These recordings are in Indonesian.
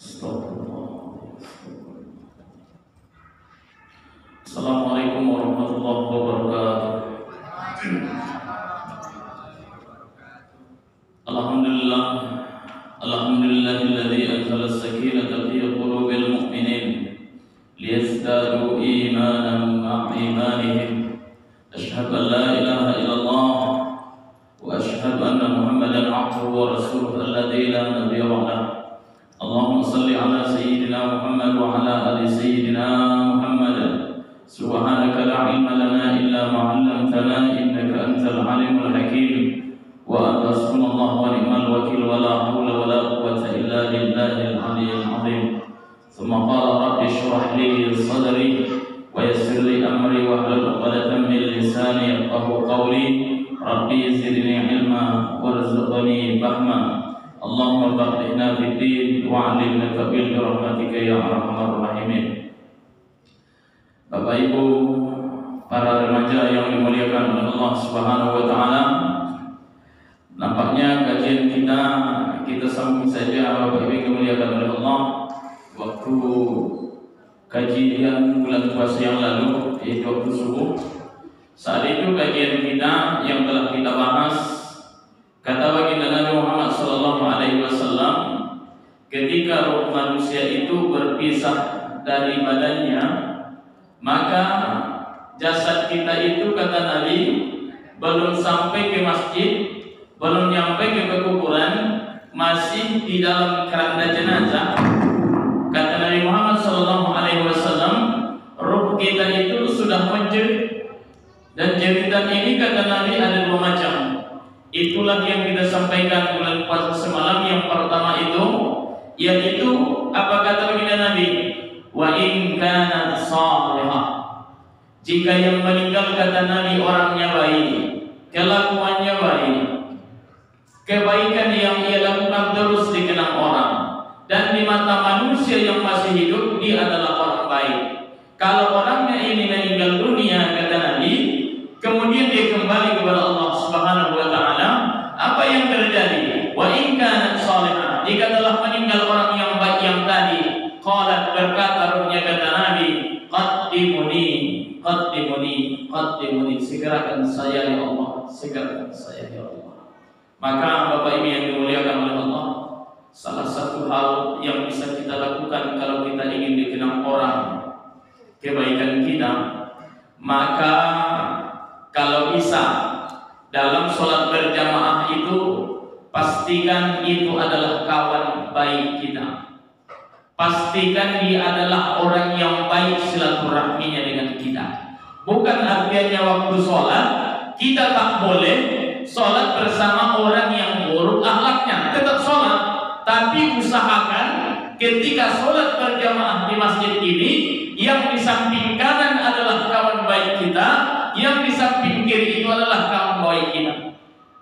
Assalamualaikum warahmatullahi wabarakatuh. Alhamdulillah, alhamdulillahilladzi anzala as-sakinata fi qulubil mu'minin liyazdadu imanan ma'a imanihim. Asyhadu an la ilaha illallah wa asyhadu anna Muhammadan 'abduhu wa rasuluhu alladzi la nabiyya ba'dahu. Allahumma salli ala sayyidina Muhammad wa ala ali sayyidina Muhammad. Subhanaka la ilma lana illa ma 'allamtana innaka antal alimul hakim. Wa hasbunallahu wa ni'mal wakil wa la haula wa la quwwata illa billahil aliyyil azim. Tsumma qala rabbi shrah li sadri wa yassir li amri wa hlul 'uqdatam min lisani yafqahu qawli. Rabbi zidni ilma warzuqni fahma. Allahumma faqihna fid din wa 'allimna ta'wil bi rahmatika ya arhamar rahimin. Bapak Ibu, para remaja yang dimuliakan oleh Allah Subhanahu wa taala, nampaknya kajian kita sambung saja Bapak Ibu yang dimuliakan oleh Allah. Waktu kajian bulan puasa yang lalu yaitu waktu subuh, saat itu kajian kita yang telah kita bahas, kata baginda Nabi Muhammad SAW, ketika roh manusia itu berpisah dari badannya, maka jasad kita itu, kata Nabi, belum sampai ke masjid, belum nyampe ke kuburan, masih di dalam keranda jenazah. Kata Nabi Muhammad SAW, roh kita itu sudah menjerit. Dan jeritan ini, kata Nabi, ada dua macam. Itulah yang kita sampaikan bulan puasa semalam. Yang pertama itu, yaitu apa kata baginda Nabi? Wa in kana salihah. Jika yang meninggal, kata Nabi, orangnya baik, kelakuannya baik, kebaikan yang ia lakukan terus dikenang orang, dan di mata manusia yang masih hidup dia adalah orang baik. Kalau orangnya ini meninggal dunia, kata Nabi, kemudian dia kembali kepada Allah Subhanahu wa taala, apa yang terjadi? Wa in kanat salihah, jika telah meninggal orang yang baik yang tadi, qalat, berkata rohnya, kata Nabi, qaddimuni, qaddimuni, qaddimuni, segerakan saya ya Allah, segerakan saya ya Allah. Maka Bapak Ibu yang dimuliakan oleh Allah, salah satu hal yang bisa kita lakukan kalau kita ingin dikenang orang kebaikan kita, maka kalau bisa dalam sholat berjamaah itu pastikan itu adalah kawan baik kita. Pastikan dia adalah orang yang baik silaturahminya dengan kita. Bukan artinya waktu sholat kita tak boleh sholat bersama orang yang buruk akhlaknya. Tetap sholat, tapi usahakan ketika sholat berjamaah di masjid ini, yang di samping kanan adalah kawan baik kita, yang di samping kiri itu adalah kawan baik kita.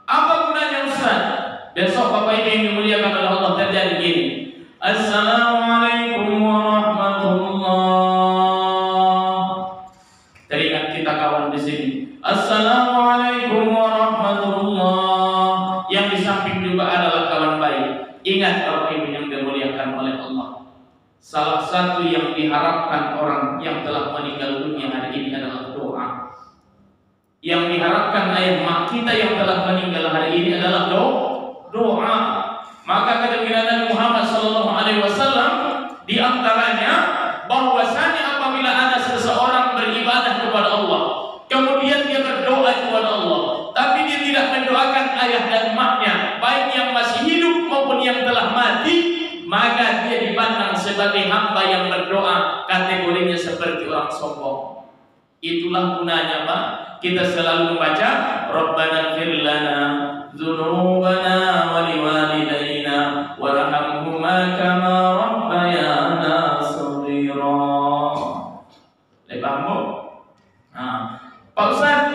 Apa gunanya Ustaz? Besok Bapak Ibu yang dimuliakan oleh Allah terjadi gini. Assalamualaikum warahmatullah. Teringat kita kawan di sini. Assalamualaikum warahmatullah. Yang di samping juga adalah kawan baik. Ingat Bapak Ibu yang dimuliakan oleh Allah, salah satu yang diharapkan orang yang telah meninggal dunia hari ini adalah doa. Yang diharapkan ayah mak kita yang telah meninggal hari ini adalah doa. Maka kata Nabi Muhammad SAW, di antaranya bahwasanya apabila ada seseorang beribadah kepada Allah, kemudian dia berdoa kepada Allah, tapi dia tidak mendoakan ayah dan maknya, baik yang masih hidup maupun yang telah mati, maka dia dipandang sebagai hamba yang berdoa, kategorinya seperti orang sombong. Itulah gunanya Pak, kita selalu membaca Rabbana ighfir lana dzunubana wa liwalidayna warhamhuma kama rabbayana shaghira. Paham? Nah, Pak Ustaz,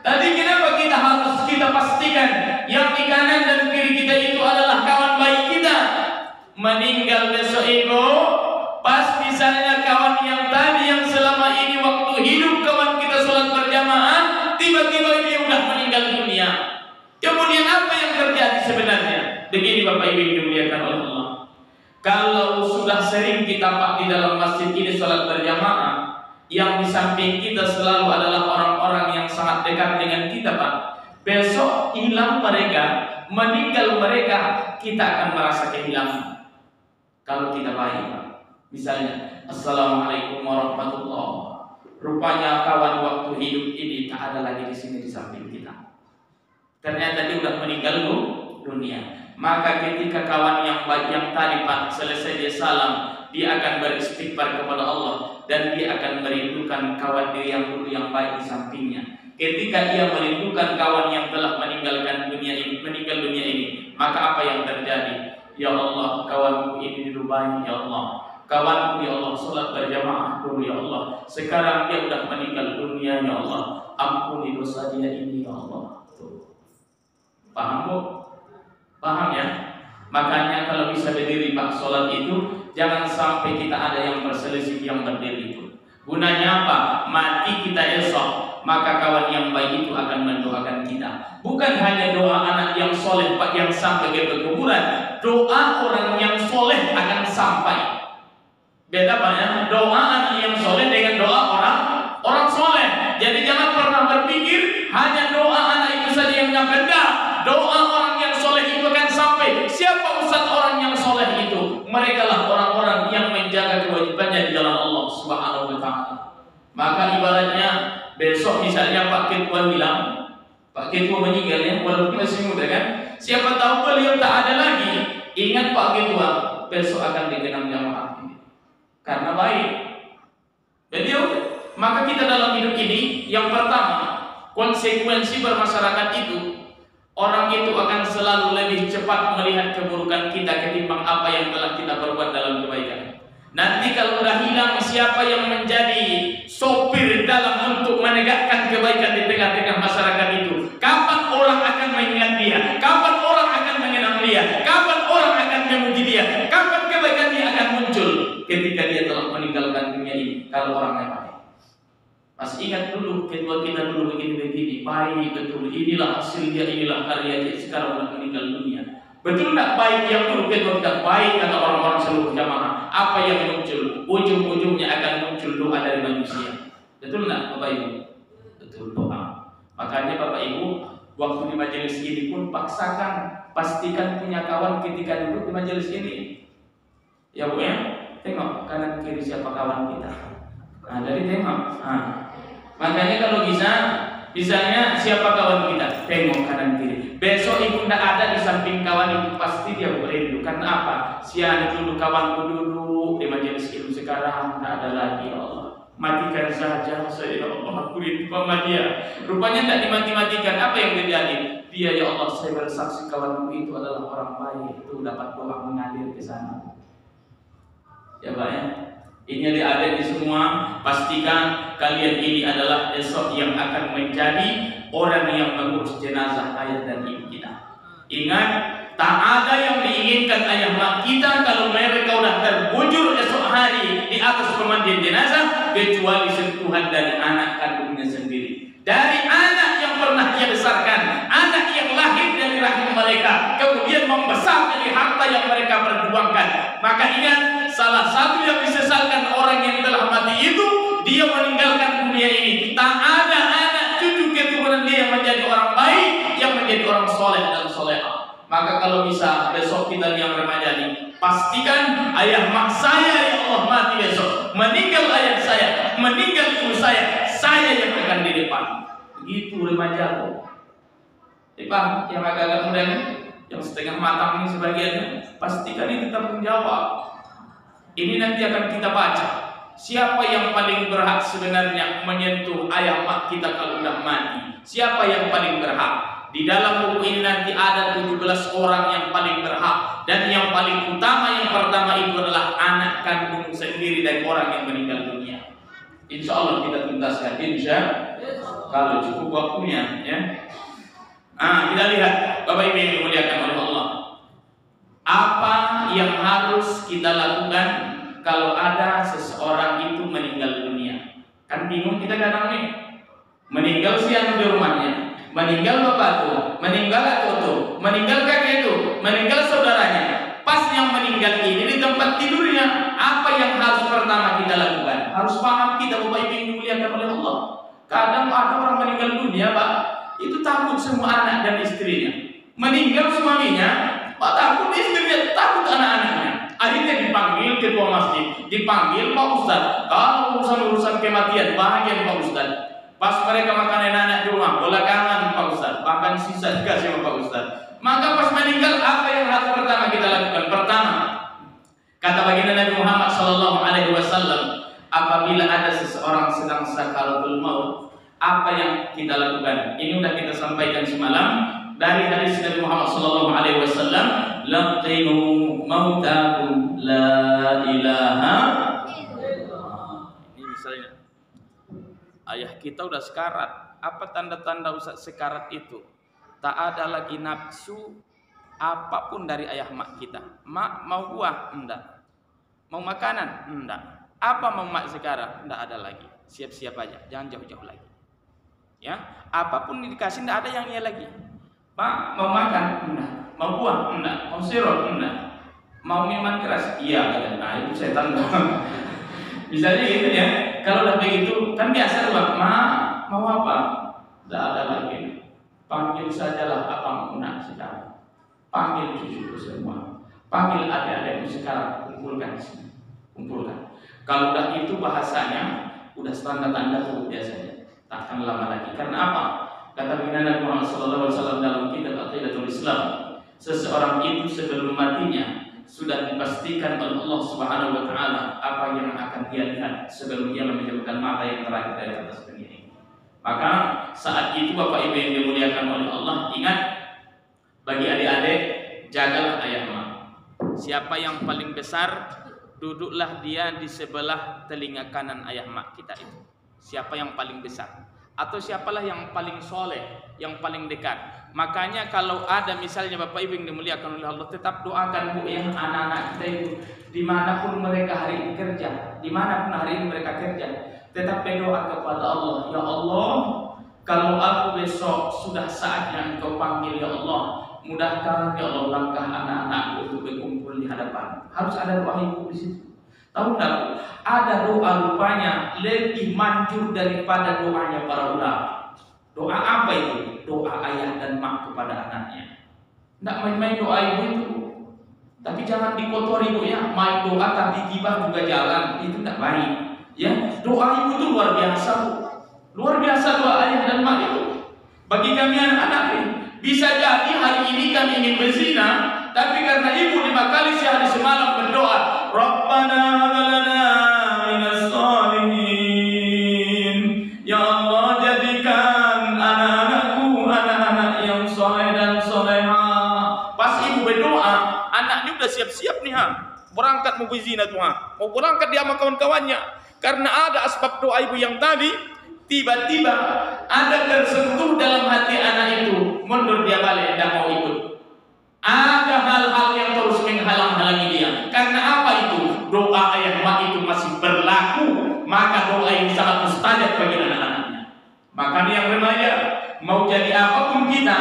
tadi kenapa kita harus kita pastikan yang di kanan dan kiri kita itu adalah kawan baik kita? Meninggal besok itu pas misalnya kawan yang tadi yang selama ini waktu hidup kawan kita sholat berjamaah, tiba-tiba dia udah meninggal dunia. Kemudian apa yang terjadi sebenarnya? Begini Bapak Ibu yang dimuliakan oleh Allah, Kalau sudah sering kita Pak di dalam masjid ini sholat berjamaah, yang di samping kita selalu adalah orang-orang yang sangat dekat dengan kita Pak, besok hilang mereka, meninggal mereka, kita akan merasa kehilangan. Kalau kita baik Pak, misalnya Assalamualaikum warahmatullahi wabarakatuh, rupanya kawan waktu hidup ini tak ada lagi di sini di samping kita, ternyata dia sudah meninggal dunia. Maka ketika kawan yang baik yang tadi Pak selesai dia salam, dia akan beristighfar kepada Allah dan dia akan merindukan kawan dia yang dulu yang baik di sampingnya. Ketika ia merindukan kawan yang telah meninggal dunia ini, maka apa yang terjadi? Ya Allah, kawanku ini dulu baik ya Allah. Kawanku ya Allah sholat berjamaah dulu ya Allah. Sekarang dia sudah meninggal dunia ya Allah. Ampuni dosa dia ini ya Allah. Tuh. Paham Bu? Paham ya? Makanya kalau bisa berdiri Pak sholat itu, jangan sampai kita ada yang berselisih yang berdiri itu. Gunanya apa? Mati kita esok, maka kawan yang baik itu akan mendoakan kita. Bukan hanya doa anak yang soleh Pak yang sampai ke kuburan, doa orang yang soleh akan sampai. Beda Pak ya, doa anak yang soleh dengan doa orang soleh. Jadi jangan pernah berpikir hanya doa anak itu saja yang nyampe. Doa orang yang soleh itu akan sampai. Siapa ustaz orang yang soleh itu? Mereka lah orang-orang yang menjaga kewajibannya di jalan Allah Subhanahu wa Ta'ala. Maka ibaratnya besok misalnya Pak Ketua bilang, Pak Ketua meninggal ya, walaupun masih muda kan, siapa tahu beliau tak ada lagi. Ingat Pak Ketua, besok akan dikenang jamaah ini karena baik. Jadi maka kita dalam hidup ini yang pertama, konsekuensi bermasyarakat itu, orang itu akan selalu lebih cepat melihat keburukan kita ketimbang apa yang telah kita perbuat dalam kebaikan. Nanti kalau sudah hilang siapa yang menjadi sopir dalam untuk menegakkan kebaikan di tengah-tengah masyarakat itu, kapan orang akan mengingat dia? Kapan orang akan mengenang dia? Kapan orang akan memuji dia? Kapan kebaikan dia akan muncul? Ketika dia telah meninggalkan dunia ini. Kalau orang yang baik, masih ingat dulu ketua kita dulu begini-begini, baik betul, inilah hasil dia, inilah karya dia, sekarang sudah meninggal dunia. Betul tak baik yang dulu ketua kita baik kata orang-orang seluruh jamaah? Apa yang muncul? Ujung-ujungnya akan muncul doa dari manusia. Betul tak Bapak Ibu? Betul doa. Makanya Bapak Ibu waktu di majelis ini pun pastikan punya kawan ketika duduk di majelis ini. Ya Bu ya, tengok kanan kiri siapa kawan kita. Nah dari tengok. Makanya kalau bisa, misalnya siapa kawan kita, tengok kanan kiri. Besok ibu tidak ada di samping kawan itu, pasti dia berindu. Karena apa? Sian dulu kawanku dulu di majelis ilmu, sekarang tidak ada lagi. Ya Allah, matikan saja saya ya Allah, aku rindu sama dia. Rupanya tidak dimati-matikan. Apa yang terjadi? Dia ya Allah, saya bersaksi kawanku itu adalah orang baik, itu dapat doa mengalir ke sana. Ya Pak ya. Ini adik-adik semua, pastikan kalian ini adalah esok yang akan menjadi orang yang mengurus jenazah ayah dan ibu kita. Ingat, tak ada yang diinginkan ayah mak kita kalau mereka sudah terbujur esok hari di atas pemandian jenazah, kecuali sentuhan dari anak kandungnya sendiri, dari anak yang pernah ia besarkan, anak yang lahir dari rahim mereka, kemudian membesar dari harta yang mereka perjuangkan. Maka ingat, salah satu yang disesalkan orang yang telah mati itu, dia meninggalkan dunia ini. Tak ada anak cucu keturunan dia yang menjadi orang baik, yang menjadi orang soleh dan solehah. Maka kalau bisa besok kita yang remaja ini, pastikan ayah mak saya ya Allah mati besok, meninggal ayah saya, meninggal ibu saya yang akan di depan. Begitu remaja kok. Paham? Yang agak-agak muda ini, yang setengah matang ini sebagiannya, pastikan ini tanggung jawab. Ini nanti akan kita baca. Siapa yang paling berhak sebenarnya menyentuh ayah mak kita kalau sudah mati? Siapa yang paling berhak? Di dalam buku ini nanti ada 17 orang yang paling berhak. Dan yang paling utama, yang pertama itu adalah anak kandung sendiri dari orang yang meninggal dunia. Insya Allah kita tuntaskan, insya kalau cukup waktunya ya. Kita lihat Bapak Ibu yang dimuliakan oleh Allah, apa yang harus kita lakukan kalau ada seseorang itu meninggal dunia? Kan bingung kita kadang nih, meninggal si anu di rumahnya, meninggal bapak tuh, meninggal aku tuh, meninggal kakek itu, meninggal saudaranya. pas yang meninggal ini di tempat tidurnya, apa yang harus pertama kita lakukan? Harus paham kita Bapak Ibu yang dimuliakan oleh Allah. Kadang ada orang meninggal dunia, Pak, itu takut semua anak dan istrinya. Meninggal suaminya, Pak, takut istrinya, takut anak-anaknya. Akhirnya dipanggil ketua masjid, dipanggil Pak Ustadz. Kalau urusan kematian, bahagian Pak Ustadz. Pas mereka makan anak di rumah, belakangan Pak Ustadz, makan sisa dikasih sama Pak Ustadz. Maka pas meninggal, apa yang harus pertama kita lakukan? Pertama, kata baginda Nabi Muhammad SAW, apabila ada seseorang sedang sakaratul maut, apa yang kita lakukan? Ini sudah kita sampaikan semalam dari hadis Nabi Muhammad SAW. Laqinu mautakum la ilaha illallah. Ini misalnya ayah kita udah sekarat. Apa tanda-tanda Ustaz sekarat itu? Tak ada lagi nafsu apapun dari ayah mak kita. Mak mau buah? Enggak. Mau makanan? Enggak. Apa mau mak sekarang? Enggak ada lagi. Siap-siap aja, jangan jauh-jauh lagi. Ya, apapun dikasih enggak ada yang ia lagi. Pak, mau makan? Enggak. Mau buah? Enggak. Mau sirup? Enggak. Mau minuman keras? Iya, kata. Nah, itu setan. Misalnya gitu ya. Kalau udah begitu, kan biasa Pak, "Ma, mau apa?" Enggak ada lagi. Panggil sajalah abang nak sekarang. Panggil cucuku semua. Panggil adik-adikmu sekarang. Kumpulkan di sini. Kumpulkan. Kalau udah itu bahasanya, udah tanda-tanda tuh biasanya. Tak akan lama lagi. Karena apa? Kata baginda Nabi Muhammad SAW dalam kitab Aqidatul Islam, seseorang itu sebelum matinya sudah dipastikan oleh Allah Subhanahu wa taala apa yang akan dia lihat sebelum dia memejamkan mata yang terakhir dari atas dunia ini. Maka saat itu Bapak Ibu yang dimuliakan oleh Allah, ingat, bagi adik-adik, jagalah ayah mak. Siapa yang paling besar, duduklah dia di sebelah telinga kanan ayah mak kita itu. Siapa yang paling besar? Atau siapalah yang paling soleh, yang paling dekat. Makanya kalau ada misalnya Bapak Ibu yang dimuliakan oleh Allah, tetap doakan Bu yang anak-anak kita itu, dimanapun mereka hari ini kerja, dimanapun hari ini mereka kerja, tetap berdoa kepada Allah. Ya Allah, kalau aku besok sudah saatnya Engkau panggil, ya Allah, mudahkan ya Allah langkah anak-anakku untuk berkumpul di hadapan. Harus ada doa ibu di situ. Tahu enggak Bu? Ada doa rupanya lebih manjur daripada doanya para ulama. Doa apa itu? Doa ayah dan mak kepada anaknya. Enggak main-main doa ibu itu. Tapi jangan dikotori Bu ya. Main doa tapi gibah juga jalan. Itu enggak baik. Ya, doa ibu itu luar biasa Bu. Luar biasa doa ayah dan mak itu. Bagi kami anak-anak ini, bisa jadi hari ini kami ingin berzina, tapi karena ibu 5 kali sehari semalam berdoa, Rabbana lana minas sholihin. Ya Allah, jadikan anak-anakku anak-anak yang soleh dan soleha. Pas ibu berdoa, anaknya udah siap-siap nih berangkat mau berzina tuh mau berangkat dia sama kawan-kawannya. Karena ada asbab doa ibu yang tadi, tiba-tiba ada tersentuh dalam hati anak itu, mundur dia balik, tidak mau ikut. Ada hal-hal yang terus menghalang-halangi dia. Karena apa itu? Doa ayah mak itu masih berlaku, maka doa yang sangat mustajab bagi anak-anaknya. Makanya yang remaja, mau jadi apapun kita,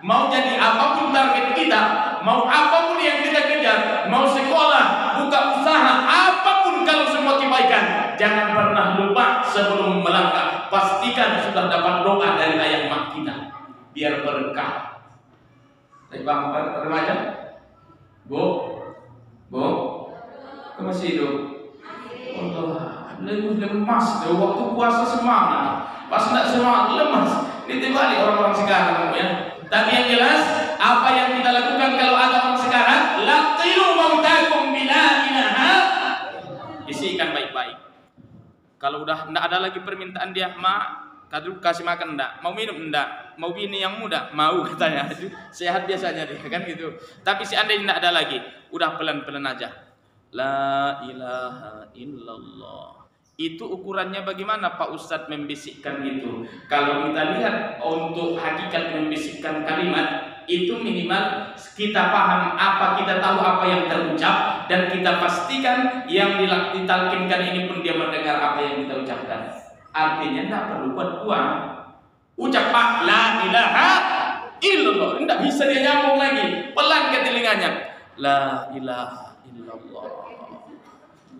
mau jadi apapun target kita, mau apapun yang kita kejar, mau sekolah, buka usaha, apapun kalau semua kebaikan, jangan pernah lupa sebelum melangkah, pastikan sudah dapat doa dari ayah mak kita, biar berkah. Bang remaja, Bu, kamu masih hidup? Allah, lemas deh, waktu puasa semangat, pas tidak semangat lemas. Ini terbalik orang-orang sekarang ya. Tapi yang jelas, apa yang kita lakukan kalau ada orang sekarang, laqinu mautakum bila ilaha. Isikan baik-baik. Kalau udah tidak ada lagi permintaan dia, mak, kasih makan enggak, mau minum enggak, mau bini yang muda, mau katanya, sehat biasanya dia kan gitu. Tapi seandainya enggak ada lagi, udah pelan-pelan aja. La ilaha illallah. Itu ukurannya bagaimana Pak Ustadz membisikkan itu? Kalau kita lihat untuk hakikat membisikkan kalimat itu minimal kita paham apa, kita tahu apa yang terucap, dan kita pastikan yang ditalkinkan ini pun dia mendengar apa yang kita ucapkan. Artinya tidak perlu kuat-kuat. Ucap Pak la ilaha illallah, tidak bisa dia nyambung lagi, pelan ke telinganya. La ilaha illallah.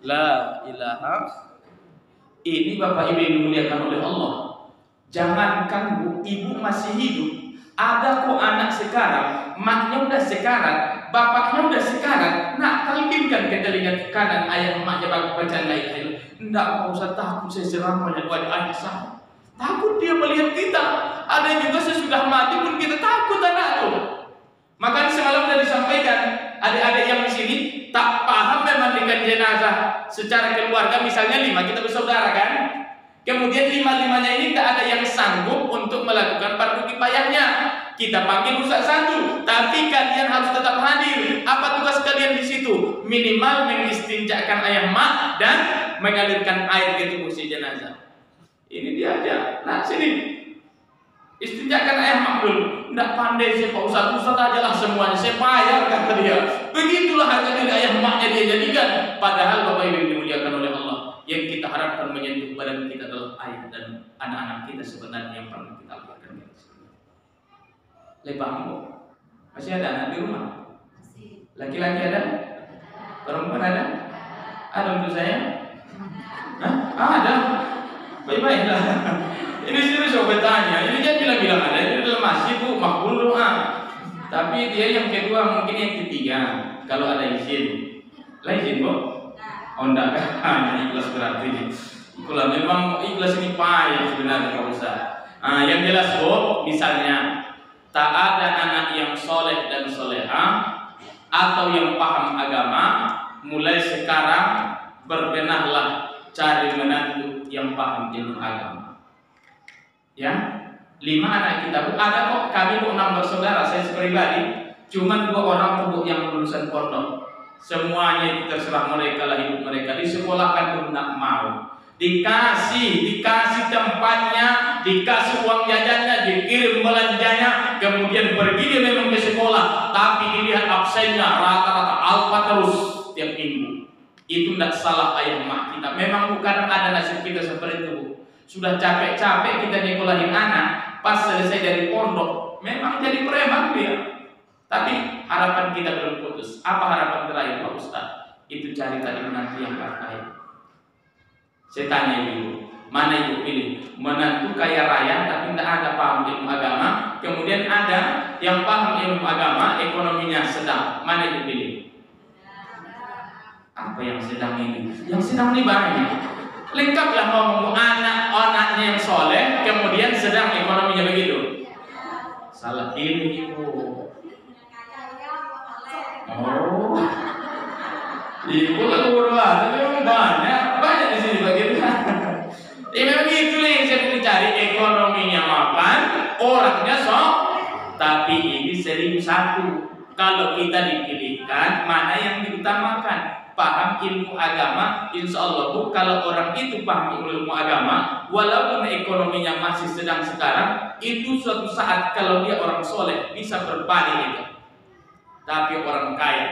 La ilaha. Ini Bapak Ibu yang dimuliakan oleh Allah. Jangankan Bu, ibu masih hidup. Ada kok anak sekarang, maknya udah sekarat, bapaknya udah sekarat. Nak talkinkan ke telinga kanan ayah emaknya bacaan la ilaha illallah. Enggak mau usah takut, saya ceramah wajah ayah saya. Takut dia melihat kita. Ada juga sesudah mati pun kita takut anak itu. Makanya semalam sudah disampaikan, adik-adik yang di sini tak paham memandikan jenazah secara keluarga, misalnya 5 kita bersaudara kan. Kemudian 5-5-nya ini tidak ada yang sanggup untuk melakukan fardu kifayahnya. Kita panggil ustaz satu, tapi kalian harus tetap hadir. Apa tugas kalian di situ? Minimal mengistinjakan ayah mak dan mengalirkan air ke tubuh si jenazah. Ini dia aja. Nah sini. Istinjakan ayah mak dulu. Tidak pandai saya Pak Ustaz, Ustaz aja lah semuanya, saya bayar kata dia. Begitulah harga diri ayah maknya dia jadikan. Padahal Bapak Ibu yang dimuliakan oleh Allah, yang kita harapkan menyentuh badan kita adalah ayah dan anak-anak kita sebenarnya yang pernah kita lakukan. Lebamu masih ada anak di rumah? Laki-laki ada? Perempuan ada? Ada untuk saya? Hah? Ada? Baik-baiklah. Ini serius saya bertanya. Ini dia bilang-bilang ada. Ini adalah masih Bu, makbul doa. Tapi dia yang kedua, mungkin yang ketiga. Kalau ada izin. Lah izin Bu? Oh enggak kan? Hanya ikhlas berarti. Itulah memang ikhlas ini payah sebenarnya Pak Ustaz. Yang jelas Bu, misalnya tak ada anak yang soleh dan soleha atau yang paham agama, mulai sekarang berbenahlah cari menantu yang paham ilmu agama. Ya, 5 anak kita Bu, ada kok kami Bu 6 bersaudara, saya pribadi cuman 2 orang Bu yang lulusan pondok. Semuanya itu terserah mereka lah, hidup mereka disekolahkan pun tidak mau. Dikasih tempatnya, dikasih uang jajannya, dikirim belanjanya, kemudian pergi dia memang ke sekolah, tapi dilihat absennya rata-rata alfa terus tiap minggu. Itu tidak salah ayah mak kita. Memang bukan ada nasib kita seperti itu Bu. Sudah capek-capek kita nyekolahin anak, pas selesai dari pondok memang jadi preman dia. Tapi harapan kita belum putus. Apa harapan terakhir Pak Ustaz? Itu cari tadi menantu yang kaya. Saya tanya ibu, mana ibu pilih? Menantu kaya raya tapi tidak ada paham ilmu agama. Kemudian ada yang paham ilmu agama, ekonominya sedang. Mana ibu pilih? Apa yang sedang ini? Yang sedang ini banyak. Lengkaplah ngomong anak-anaknya yang soleh, kemudian sedang ekonominya begitu. Salah ini ibu. Oh, ibu lalu berdoa, tapi memang banyak di sini bagaimana? Ya memang itu yang saya mau cari, ekonominya mapan, orangnya tapi ini sering satu. Kalau kita dipilihkan, mana yang diutamakan? Paham ilmu agama, insya Allah Bu, kalau orang itu paham ilmu agama, walaupun ekonominya masih sedang sekarang, itu suatu saat kalau dia orang soleh bisa berbalik itu. Tapi orang kaya,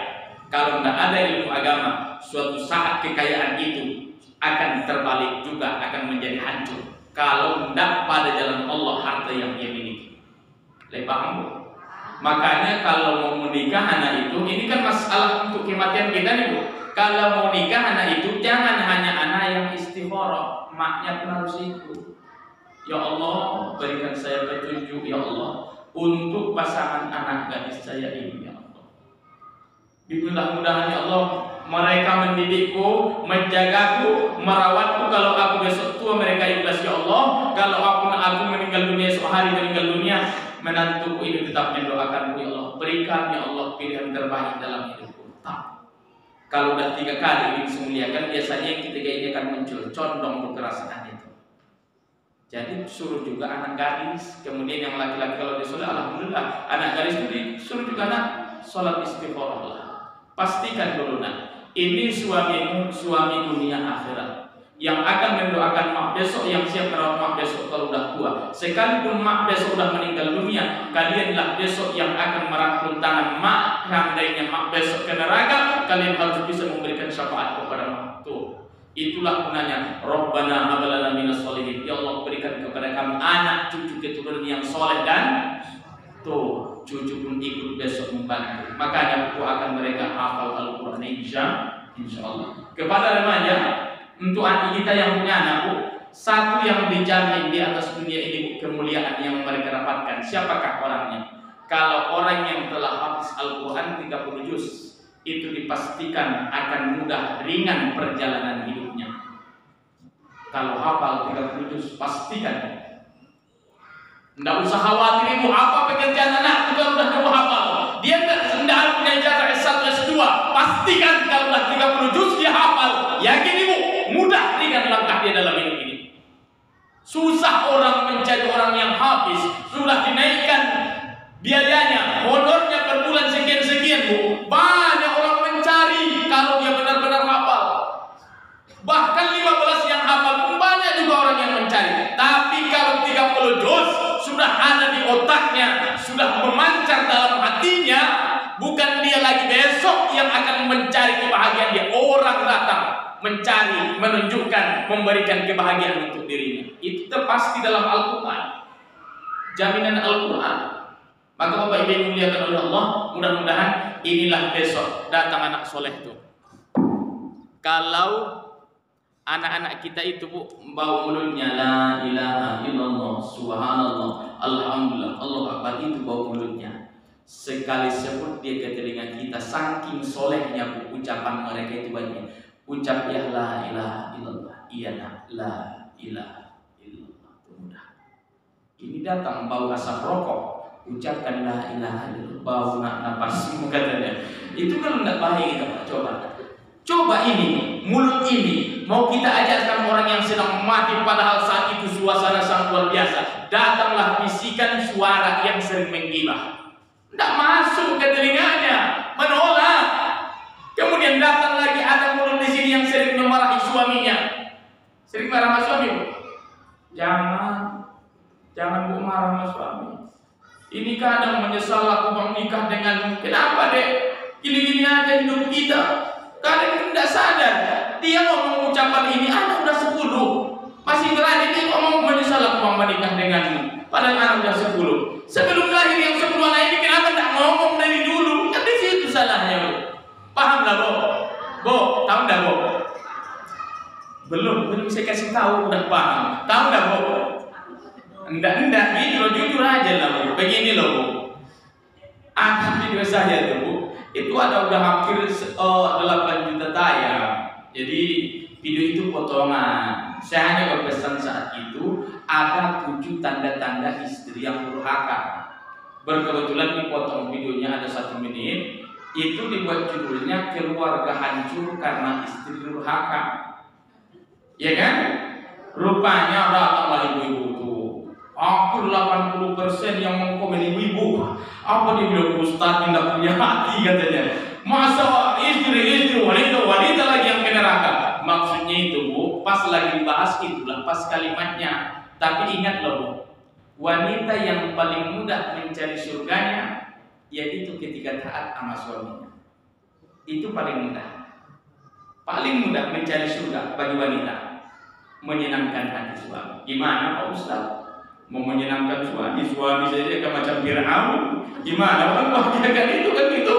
kalau tidak ada ilmu agama, suatu saat kekayaan itu akan terbalik juga, akan menjadi hancur. Kalau tidak pada jalan Allah harta yang dia miliki. Paham Bu? Makanya kalau mau menikah anak itu, ini kan masalah untuk kematian kita nih Bu. Kalau mau nikah anak itu jangan hanya anak yang istikharah, maknya pun harus itu. Ya Allah, berikan saya petunjuk ya Allah untuk pasangan anak gadis saya ini ya Allah. Mudah-mudahan ya Allah mereka mendidikku, menjagaku, merawatku. Kalau aku besok tua mereka ikhlas ya Allah. Kalau aku meninggal dunia esok hari meninggal dunia, menantuku ini tetap mendoakanku ya Allah. Berikan ya Allah pilihan terbaik dalam hidupku. Kalau udah 3 kali ingin semuliakan, biasanya yang ketiga ini akan muncul condong kekerasan itu. Jadi suruh juga anak gadis, kemudian yang laki-laki kalau disuruh, alhamdulillah anak gadis itu disuruh juga anak sholat istikharah lah. Pastikan dulu ini suamimu suami dunia akhirat yang akan mendoakan mak besok, yang siap merawat mak besok kalau udah tua. Sekalipun mak besok udah meninggal dunia, kalianlah besok yang akan merangkul tangan mak. Seandainya mak besok ke neraka, kalian harus bisa memberikan syafaat kepada mak tuh. Itulah gunanya Rabbana hab lana minas sholihin. Ya Allah, berikan kepada kami anak cucu keturunan yang soleh dan Tuh, cucu pun ikut besok membantu. Makanya aku akan mereka hafal Al-Quran insya Allah. Kepada remaja, untuk adik kita yang punya anak, Bu, satu yang dijamin di atas dunia ini kemuliaan yang mereka dapatkan. Siapakah orangnya? Kalau orang yang telah habis Al-Quran 30 juz, itu dipastikan akan mudah ringan perjalanan hidupnya. Kalau hafal 30 juz, pastikan. Tidak usah khawatir ibu, apa pekerjaan anak kalau sudah kamu hafal. Dia tidak punya ijazah S1, S2. Pastikan kalau sudah 30 juz dia hafal. Yakin ibu, mudah ringan langkah dia dalam hidup ini. Susah orang mencari orang yang habis, sudah dinaikkan biayanya, honornya per bulan sekian-sekian, Bu. Banyak orang mencari kalau dia benar-benar hafal. Bahkan 15 yang hafal pun banyak juga orang yang mencari. Tapi kalau 30 juz sudah ada di otaknya, sudah memancar dalam hatinya, bukan dia lagi besok yang akan mencari kebahagiaan dia. Orang datang mencari, menunjukkan, memberikan kebahagiaan untuk dirinya. Itu terpasti dalam Al-Quran. Jaminan Al-Quran. Maka Bapak Ibu yang dimuliakan oleh Allah, mudah-mudahan inilah besok datang anak soleh itu. Kalau anak-anak kita itu, Bu, bawa mulutnya la ilaha illallah, subhanallah, alhamdulillah, Allah akbar, itu bawa mulutnya. Sekali sebut dia ke telinga kita, saking solehnya, Bu, ucapan mereka itu banyak. Ucap ya la ilaha illallah, iya nak, la ilaha illallah, itu mudah. Ini datang bau asap rokok, ucapkan la ilaha illallah, bau napasmu katanya. Itu kalau tidak baik kita coba ini, mulut ini mau kita ajarkan orang yang sedang mati, padahal saat itu suasana sangat luar biasa. Datanglah bisikan suara yang sering menggibah, tidak masuk ke telinganya, menolak. Kemudian datang lagi ada mulut di sini yang sering memarahi suaminya, sering marah sama suami. Bu, jangan Bu marah sama suami. Ini kadang menyesal aku menikah denganmu. Kenapa dek? Gini-gini aja hidup kita. Kadang tidak sadar, dia ngomong ucapan ini, anak udah 10, masih berani dia ngomong menyesal aku menikah denganmu. Padahal anak udah 10. Sebelum lahir yang 10 anak ini kenapa tidak ngomong dari dulu? Kan di situ salahnya, Bu. Paham lah, Bu? Bu, tahu nggak, Bu? Belum saya kasih tahu udah paham. Tahu nggak, Bu? Enggak, gitu loh, jujur aja lah, Bu. Begini loh, Bu. Ada video saya tuh, Bu. Itu ada udah hampir 8 juta tayang. Jadi video itu potongan. Saya hanya berpesan saat itu ada 7 tanda-tanda istri yang durhaka. Berkebetulan dipotong videonya ada 1 menit. Itu dibuat judulnya keluarga hancur karena istri durhaka. Ya kan? Rupanya datanglah ibu-ibu tuh. Hampir 80% yang mengkomen ibu-ibu. Apa dia bilang, Ustaz tidak punya hati katanya. Masa istri wanita lagi yang ke neraka. Maksudnya itu, Bu, pas lagi dibahas itulah pas kalimatnya. Tapi ingat loh, Bu, wanita yang paling mudah mencari surganya yaitu ketika taat sama suaminya. Itu paling mudah. Paling mudah mencari surga bagi wanita, menyenangkan hati suami. Gimana Pak Ustaz? Mau menyenangkan suami saja kan macam Fir'aun. Gimana orang bahagiakan itu kan gitu.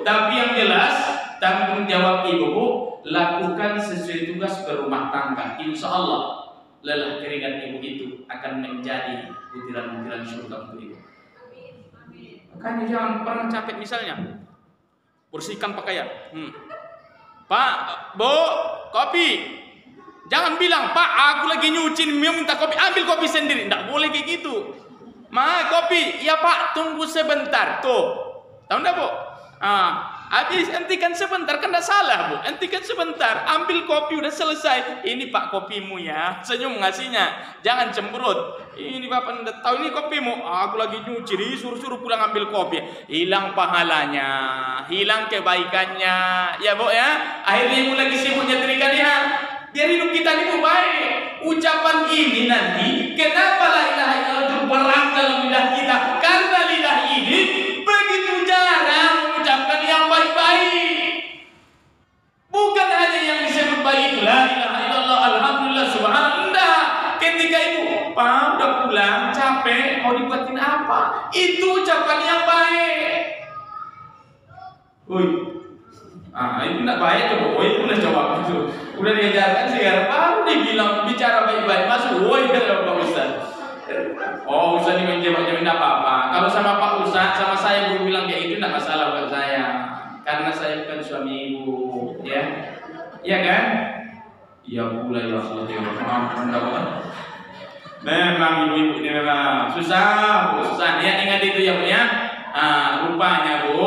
Tapi yang jelas tanggung jawab ibu, Bu, lakukan sesuai tugas berumah tangga. Insya Allah lelah keringat ibu itu akan menjadi butiran-butiran surga untuk ibu. Makanya jangan pernah capek misalnya bersihkan pakaian. Pak, Bu, kopi. Jangan bilang, Pak, aku lagi nyuci, minta kopi, ambil kopi sendiri. Tidak boleh kayak gitu. Kopi, ya Pak, tunggu sebentar. Tuh, tahu enggak, Bu? Habis, hentikan sebentar, kan tidak salah, Bu. Hentikan sebentar, ambil kopi, udah selesai. Ini Pak kopimu ya, senyum ngasihnya. Jangan cemberut. Ini Bapak tidak tahu, ini kopimu. Aku lagi nyuci, disuruh-suruh pulang ambil kopi. Hilang pahalanya, hilang kebaikannya. Ya, Bu ya. Akhirnya ibu lagi sibuk nyetrika dia. Biar hidup kita ini baik. Ucapan ini nanti, kenapa la ilaha illallah itu berat dalam lidah kita? Karena lidah ini begitu jarang mengucapkan yang baik-baik. Bukan hanya yang disebut baik, la ilaha illallah, alhamdulillah, subhanallah. Ketika ibu, Pak, udah pulang capek, mau dibuatin apa? Itu ucapan yang baik. Woi, itu tidak baik tuh. Woi, udah coba itu. Udah diajarkan sekarang baru dibilang bicara baik-baik masuk. Woi, kata Pak Ustaz. Oh, Ustaz ini menjawab apa-apa. Kalau sama Pak Ustaz, sama saya belum bilang kayak itu tidak masalah buat saya. Karena saya bukan suami ibu, ya. Iya kan? Iya pula ya Allah. Memang ibu-ibu ini memang susah. Ya ingat itu ya Bu ya. Rupanya Bu,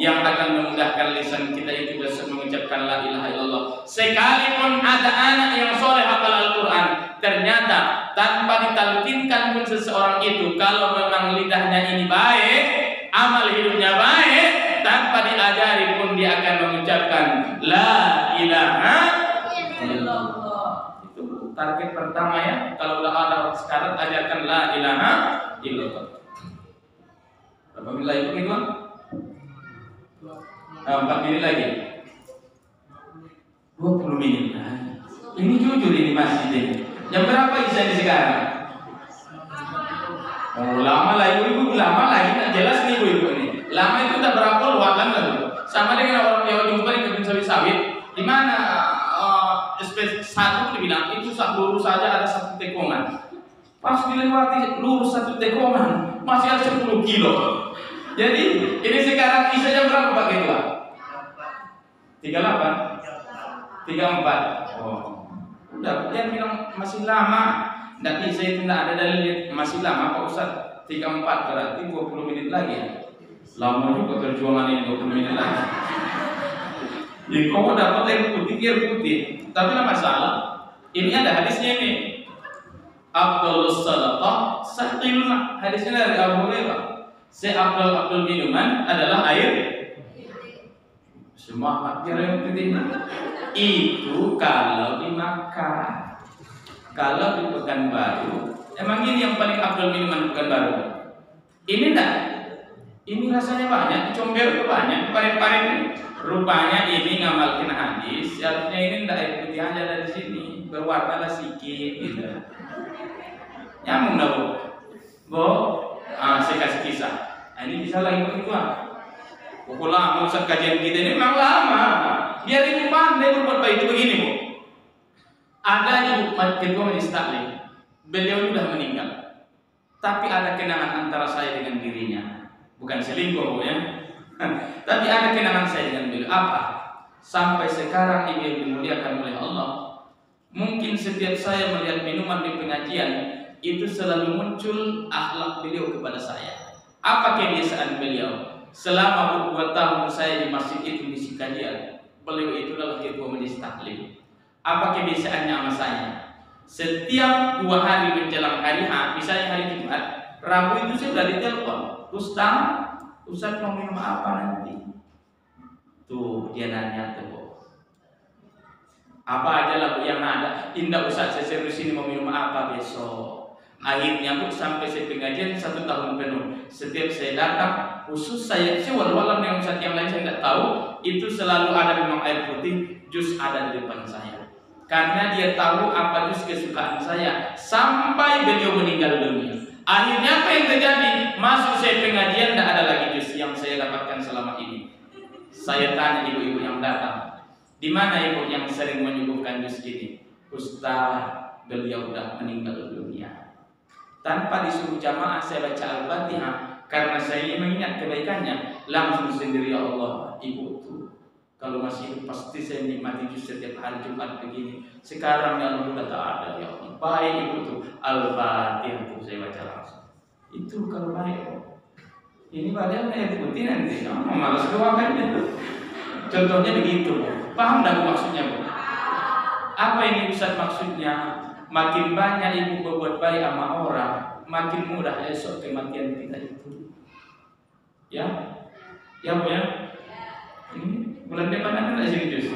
yang akan memudahkan lisan kita itu bisa mengucapkan la ilaha illallah. Sekalipun ada anak yang soleh hafal Al-Quran, ternyata tanpa ditalkinkan pun seseorang itu, kalau memang lidahnya ini baik, amal hidupnya baik, tanpa diajari pun dia akan mengucapkan la ilaha illallah. Itu target pertama ya. Kalau udah ada sekarang ajarkan la ilaha illallah. Berapa menit lagi begitu? 4 menit lagi. 20 menit lagi. Ini jujur ini masjid ini. Jam berapa isya ini sekarang? Oh, lama lagi ibu, lama lagi. Tidak jelas nih ibu ini. Lama itu udah berapa luakan lalu? Sama dengan orang Jawa jumpa di kebun sawit-sawit. Di mana satu dibilang itu lurus saja ada 1 tekongan. Pas dilewati lurus 1 tekongan masih ada 10 kilo. Jadi ini sekarang isya jam berapa Pak Ketua? 38? 34. Oh, udah jangan bilang masih lama. Tidak bisa, itu tidak ada dalil masih lama Pak Ustaz. 34 berarti 20 menit lagi. Lama juga perjuangan ini 20 menit lagi. Jadi kau dapat air putih. Tapi tidak masalah. Ini ada hadisnya ini. Afdhalus sadaqah saqilun. Hadisnya dari Abu Hurairah. Seabdul minuman adalah air. Semua air yang putih itu kalau di Makkah. Kalau di Pekanbaru, emang ini yang paling abdul minuman Pekanbaru. Ini enggak. Ini rasanya banyak, comber banyak, parit-parit. Rupanya ini ngamalkin hadis. Harusnya ini enggak air putih aja dari sini, berwarna lah sedikit gitu. Nyambung dah Bu. Bu, saya kasih kisah. Ini bisa lagi begitu Pukul lama Ustaz kajian kita ini memang lama. Biar ibu pandai berbuat baik itu begini Bu. Ada ibu ketua majelis taklim. Beliau sudah meninggal. Tapi ada kenangan antara saya dengan dirinya. Bukan selingkuh Bu ya. Tapi ada kenangan saya dengan beliau. Apa? Sampai sekarang ibu yang dimuliakan oleh Allah. Mungkin setiap saya melihat minuman di pengajian, itu selalu muncul akhlak beliau kepada saya. Apa kebiasaan beliau? Selama 2 tahun saya di masjid itu mengisi kajian, beliau itu adalah ketua majelis taklim. Apa kebiasaannya sama saya? Setiap 2 hari menjelang hari H, misalnya hari Jumat, Rabu itu saya sudah ditelepon, Ustaz mau minum apa nanti? Tuh dia nanya tuh, apa aja lah yang ada. Indah Ustaz, saya serius ini mau minum apa besok? Akhirnya Bu, sampai saya pengajian 1 tahun penuh. Setiap saya datang, khusus saya walau dengan Ustaz yang lain saya tidak tahu, itu selalu ada memang air putih, jus ada di depan saya. Karena dia tahu apa jus kesukaan saya sampai beliau meninggal dunia. Akhirnya apa yang terjadi? Masuk saya pengajian tidak ada lagi jus yang saya dapatkan selama ini. Saya tanya ibu-ibu yang datang, di mana ibu yang sering menyuguhkan jus ini? Ustaz, beliau sudah meninggal dunia. Tanpa disuruh jamaah saya baca Al-Fatihah karena saya ingin mengingat kebaikannya. Langsung sendiri, ya Allah, ibu itu kalau masih hidup pasti saya menikmati jus setiap hari Jumat begini. Sekarang ya Allah sudah tak ada, ya Allah. Baik ibu itu Al-Fatihah itu saya baca langsung. Itu kalau baik. Ini padahal air putih nanti. Malas kewakannya tuh. Contohnya begitu. Paham dah maksudnya Bu? Apa ini Ustaz maksudnya? Makin banyak ibu berbuat baik sama orang, makin mudah esok kematian kita itu. Ya, ya Bu ya. Ini bulan depan ada sini jus.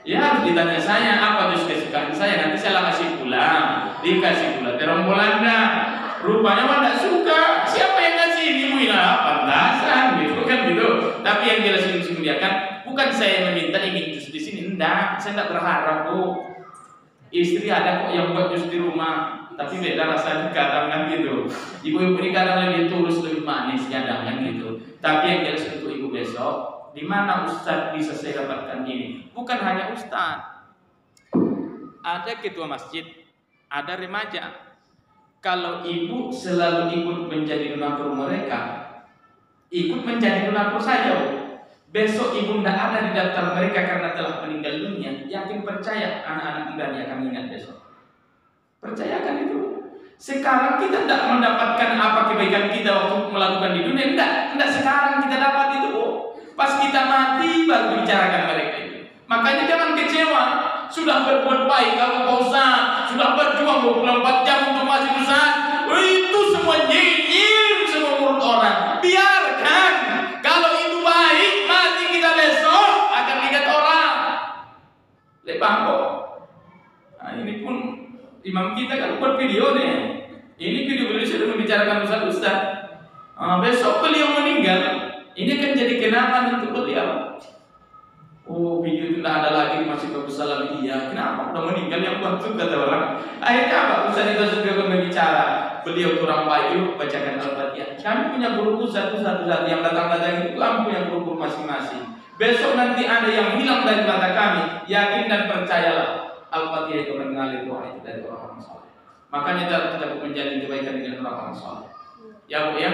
Ya harus ditanya saya apa jus kesukaan saya. Nanti saya kasih pulang, dikasih pula terong Belanda. Rupanya mah tidak suka. Siapa yang ngasih ibu ini? Pantasan gitu kan gitu. Tapi yang jelas ini memuliakan, bukan saya meminta ingin jus di sini. Enggak, saya tidak berharap Bu. Istri ada kok yang buat jus di rumah. tapi beda rasanya kadang kan gitu. Ibu-ibu ini kadang lebih tulus, lebih manis kadang kan gitu. Tapi yang jelas untuk ibu besok, di mana ustadz bisa saya dapatkan ini? Bukan hanya ustadz, ada ketua masjid, ada remaja. Kalau ibu selalu ikut menjadi donatur mereka, ikut menjadi donatur saja, besok ibu tidak ada di daftar mereka karena telah meninggal dunia. Yakin percaya anak-anak muda yang akan ingat besok. Percayakan itu. Sekarang kita tidak mendapatkan apa kebaikan kita waktu melakukan di dunia. Tidak sekarang kita dapat itu. Pas kita mati baru bicarakan mereka itu. Makanya jangan kecewa. Sudah berbuat baik kalau Pak Ustaz, sudah berjuang 24 jam untuk masjid Ustaz. Itu semua nyinyir, semua mulut orang. Biarkan. Kalau itu baik, mati kita besok akan lihat orang. Paham kok? Nah, ini pun imam kita kan buat video nih. Ini video beliau sudah membicarakan Ustaz. Besok beliau meninggal. Ini kan jadi kenangan untuk beliau. Oh, video itu tidak ada lagi di Masjid Bagus Salam. Iya, kenapa? Udah meninggal yang buat itu kata orang. Akhirnya apa? Ustaz itu juga berbicara. Beliau kurang baik, yuk bacakan Al-Fatihah. Kami punya guru satu-satu yang datang-datang itu kami punya guru masing-masing. Besok nanti ada yang hilang dari mata kami. Yakin dan percayalah, Al-Fatihah itu mengalir doa itu dari orang-orang saleh. Makanya kita menjalin kebaikan dengan orang-orang saleh. Ya Bu ya,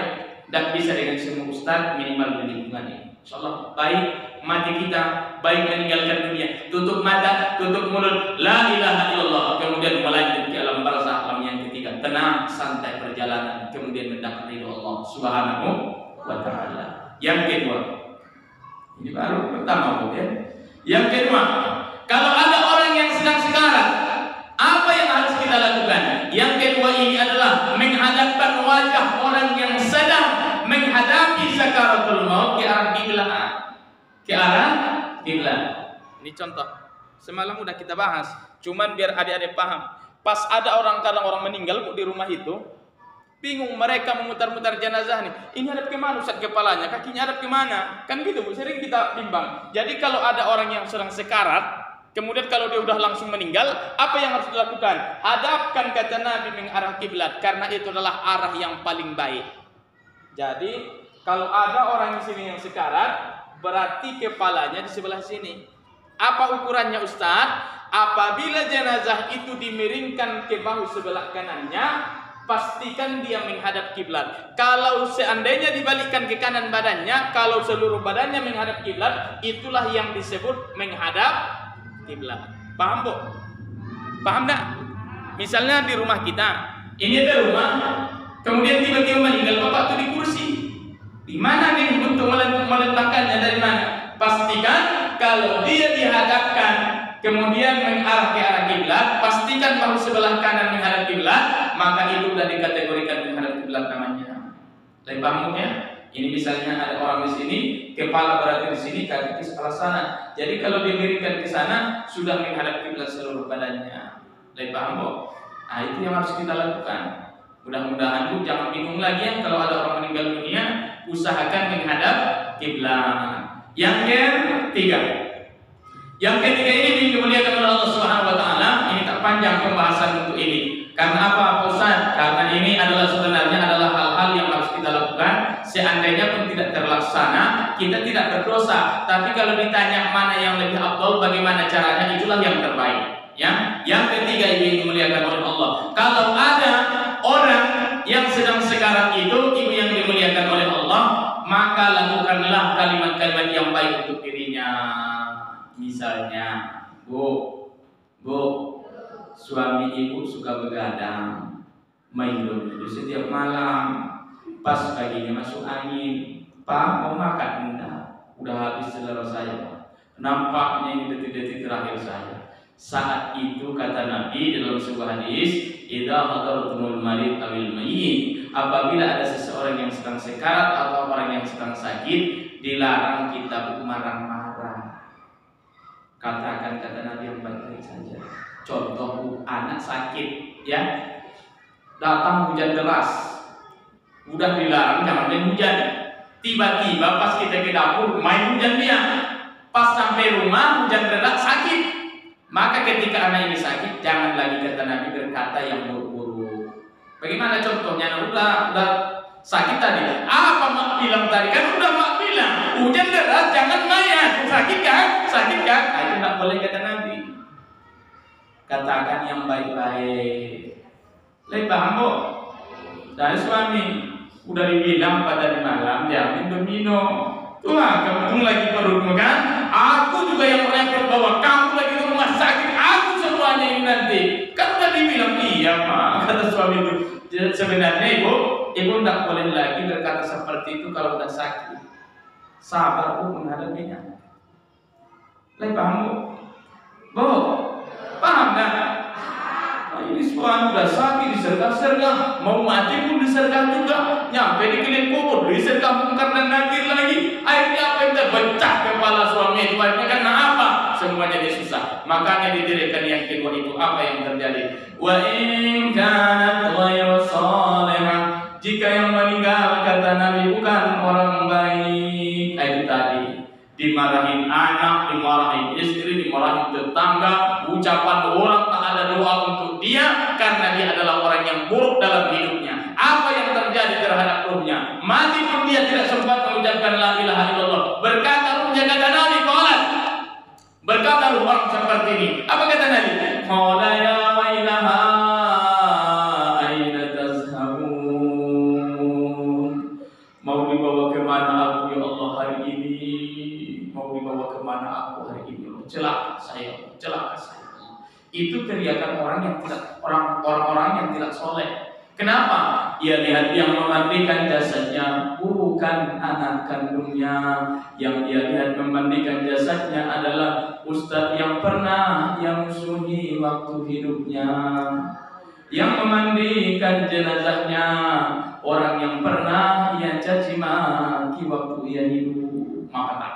dan bisa dengan semua ustaz minimal di lingkungan ini. Insyaallah baik mati kita, baik meninggalkan dunia, tutup mata, tutup mulut, la ilaha illallah, kemudian melanjut ke alam barzakh, alam yang ketiga, tenang, santai perjalanan, kemudian mendapat ridho Allah Subhanahu wa taala. Yang kedua, ini baru pertama Bu ya. Yang kedua, kalau ada orang yang sedang sekarat, apa yang harus kita lakukan? Yang kedua ini adalah menghadapkan wajah orang yang sedang menghadapi sakaratul maut ke arah kiblat. Ke arah kiblat. Ini contoh. Semalam udah kita bahas. Cuman biar adik-adik paham. Pas ada orang kadang orang meninggal di rumah itu, bingung mereka memutar-mutar jenazah nih. Ini hadap kemana Ustaz kepalanya? Kakinya hadap kemana? Kan gitu Bu, sering kita bimbang. Jadi kalau ada orang yang sedang sekarat, kemudian kalau dia udah langsung meninggal, apa yang harus dilakukan? Hadapkan kata Nabi mengarah kiblat, karena itu adalah arah yang paling baik. Jadi kalau ada orang di sini yang sekarat, berarti kepalanya di sebelah sini. Apa ukurannya Ustaz? Apabila jenazah itu dimiringkan ke bahu sebelah kanannya, pastikan dia menghadap kiblat. Kalau seandainya dibalikkan ke kanan badannya, kalau seluruh badannya menghadap kiblat, itulah yang disebut menghadap kiblat. Paham Bu? Paham enggak? Misalnya di rumah kita, ini ada rumah, kemudian tiba-tiba meninggal bapak tuh di kursi. Di mana nih untuk meletakkannya, dari mana? Pastikan kalau dia dihadapkan kemudian mengarah ke arah kiblat, pastikan bahu sebelah kanan menghadap kiblat, maka itu sudah dikategorikan menghadap kiblat namanya. Tapi paham ya? Ini misalnya ada orang di sini, kepala berada di sini, kaki di sebelah sana. Jadi kalau dimiringkan ke sana, sudah menghadap kiblat seluruh badannya. Tapi paham kok? Nah itu yang harus kita lakukan. Mudah-mudahan Bu jangan bingung lagi ya, kalau ada orang meninggal dunia, usahakan menghadap kiblat. Yang ketiga. Yang ketiga ini dimuliakan oleh Allah Subhanahu wa taala. Ini tak panjang pembahasan untuk ini. Karena apa Pak Ustaz? Karena ini adalah sebenarnya adalah hal-hal yang harus kita lakukan. Seandainya pun tidak terlaksana, kita tidak berdosa. Tapi kalau ditanya mana yang lebih afdal, bagaimana caranya, itulah yang terbaik. Ya. Yang ketiga ini dimuliakan oleh Allah. Kalau ada orang yang sedang sekarat itu, ibu yang dimuliakan oleh Allah, maka lakukanlah kalimat-kalimat yang baik untuk dirinya. Misalnya, Bu, suami ibu suka begadang, main dulu setiap malam, pas paginya masuk angin, Pak mau makan enggak? Udah habis telur saya, nampaknya ini detik-detik terakhir saya. Saat itu kata Nabi dalam sebuah hadis, idza hadaratumul marid awil mayyit, apabila ada seseorang yang sedang sekarat atau orang yang sedang sakit, dilarang kita marah-marah. Katakan kata Nabi yang baik-baik saja. Contoh anak sakit, ya, datang hujan deras, udah dilarang jangan main hujan. Tiba-tiba pas kita ke dapur main hujan dia, pas sampai rumah hujan reda sakit. Maka ketika anak ini sakit, jangan lagi kata Nabi berkata yang buruk-buruk. Bagaimana contohnya? Nah, udah sakit tadi. Apa mak bilang tadi? Kan udah mak bilang, hujan deras jangan main. Sakit kan? Sakit kan? Nah, itu nggak boleh kata Nabi. Katakan yang baik-baik. Paham kok? Dari suami udah dibilang pada di malam jangan domino. Tuh kamu lagi perut kan? Aku juga yang repot bawa kamu lagi ke rumah sakit. Aku semuanya ini nanti. Kan udah dibilang iya mak, kata suami itu. Sebenarnya ibu tidak boleh lagi berkata seperti itu kalau udah sakit. Sabar bu menghadapinya. Paham bu? Paham kan? Ini suami udah sakit disergah-sergah, mau mati pun disergah juga, nyampe di kelip kubur disergah bongkar dan nakir lagi. Akhirnya apa yang terpecah kepala suami itu? Akhirnya karena apa? Semuanya dia susah. Makanya didirikan yang kedua itu apa yang terjadi? Wa in kanat ghairu salihah, jika yang meninggal kata Nabi bukan orang baik, itu tadi dimarahin anak, dimarahin istri, dimarahin tetangga, ucapan orang tak ada doa untuk dia karena dia adalah orang yang buruk dalam hidupnya. Apa yang terjadi terhadap ruhnya? Mati pun dia tidak sempat mengucapkan la ilaha illallah. Berkata ruhnya kata Nabi, qalat. Berkata ruh orang seperti ini. Apa kata Nabi? Qala ya wailaha aina tazhabun. Mau dibawa kemana aku ya Allah hari ini? Mau dibawa kemana aku hari ini? Celaka saya, celaka saya. Itu teriakan orang-orang yang tidak soleh. Kenapa? Ia lihat yang memandikan jasadnya bukan anak kandungnya. Yang ia lihat memandikan jasadnya adalah ustadz yang pernah ia musuhi waktu hidupnya. Yang memandikan jenazahnya orang yang pernah ia caci maki waktu ia hidup. Maka tak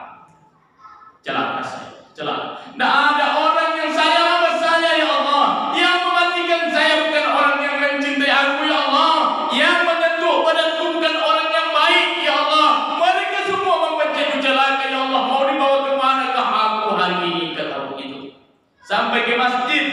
celaka saya, celaka. Tidak ada orang yang sayang sama saya ya Allah. Yang mematikan saya bukan orang yang mencintai aku ya Allah. Yang menyentuh badanku bukan orang yang baik ya Allah. Mereka semua membenci celaka ya Allah. Mau dibawa kemana kah aku hari ini? Kata begitu. Sampai ke masjid.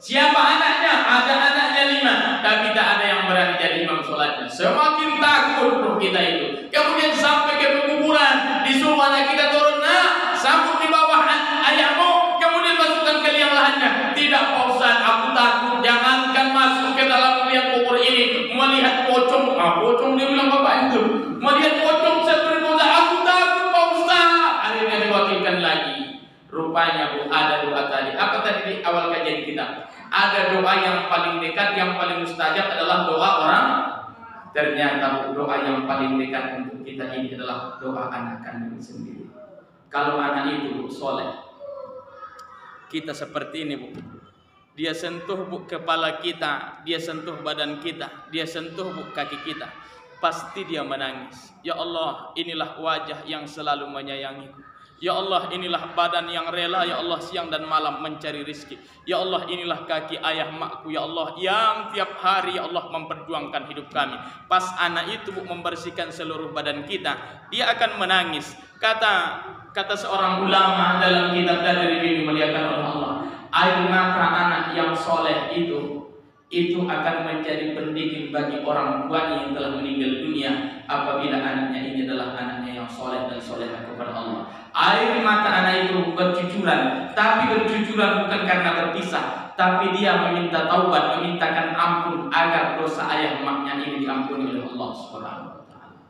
Siapa anaknya? Ada anaknya 5, tapi tak ada yang berani jadi imam sholatnya. Semakin takut roh kita itu. Kemudian sampai ke pekuburan, disuruh anak kita turun, nah, sambut di bawah ayahmu, kemudian masukkan ke liang lahannya. Tidak Pak Ustaz, aku takut. Jangankan masuk ke dalam liang kubur ini, melihat pocong. Pocong dia bilang bapak itu. Melihat pocong seperti itu, aku takut Pak Ustaz. Akhirnya diwakilkan lagi. Rupanya bu, ada doa tadi. Apa tadi di awal kajian kita? Ada doa yang paling dekat, yang paling mustajab adalah doa orang. Ternyata doa yang paling dekat untuk kita ini adalah doa anak kandung sendiri. Kalau anak itu soleh, kita seperti ini bu. Dia sentuh bu kepala kita, dia sentuh badan kita, dia sentuh bu kaki kita. Pasti dia menangis. Ya Allah, inilah wajah yang selalu menyayangiku. Ya Allah, inilah badan yang rela ya Allah siang dan malam mencari rizki. Ya Allah, inilah kaki ayah makku ya Allah yang tiap hari ya Allah memperjuangkan hidup kami. Pas anak itu membersihkan seluruh badan kita, dia akan menangis. Kata seorang ulama dalam kitab Dalil ini dimuliakan oleh Allah, air mata anak yang soleh itu akan menjadi pendingin bagi orang tuanya yang telah meninggal dunia apabila anaknya ini adalah anaknya yang soleh dan solehah kepada Allah. Air mata anak itu bercucuran, tapi bercucuran bukan karena berpisah, tapi dia meminta taubat, memintakan ampun agar dosa ayah maknya ini diampuni oleh Allah Subhanahu wa taala.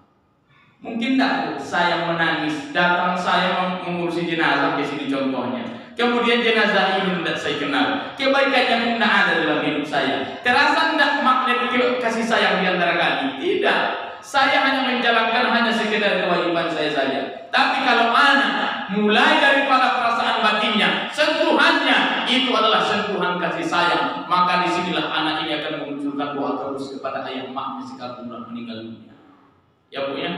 Mungkin tak saya menangis, datang saya mengurusi jenazah di sini contohnya. Kemudian jenazah ini tidak saya kenal, kebaikannya tidak ada dalam hidup saya. Terasa tidak makna kasih sayang di antara kami? Tidak. Saya hanya menjalankan hanya sekedar kewajiban saya saja. Tapi kalau anak mulai daripada perasaan batinnya, sentuhannya itu adalah sentuhan kasih sayang, maka disinilah anak ini akan memunculkan doa terus kepada ayah maknya jika sudah meninggal dunia. Ya bu ya.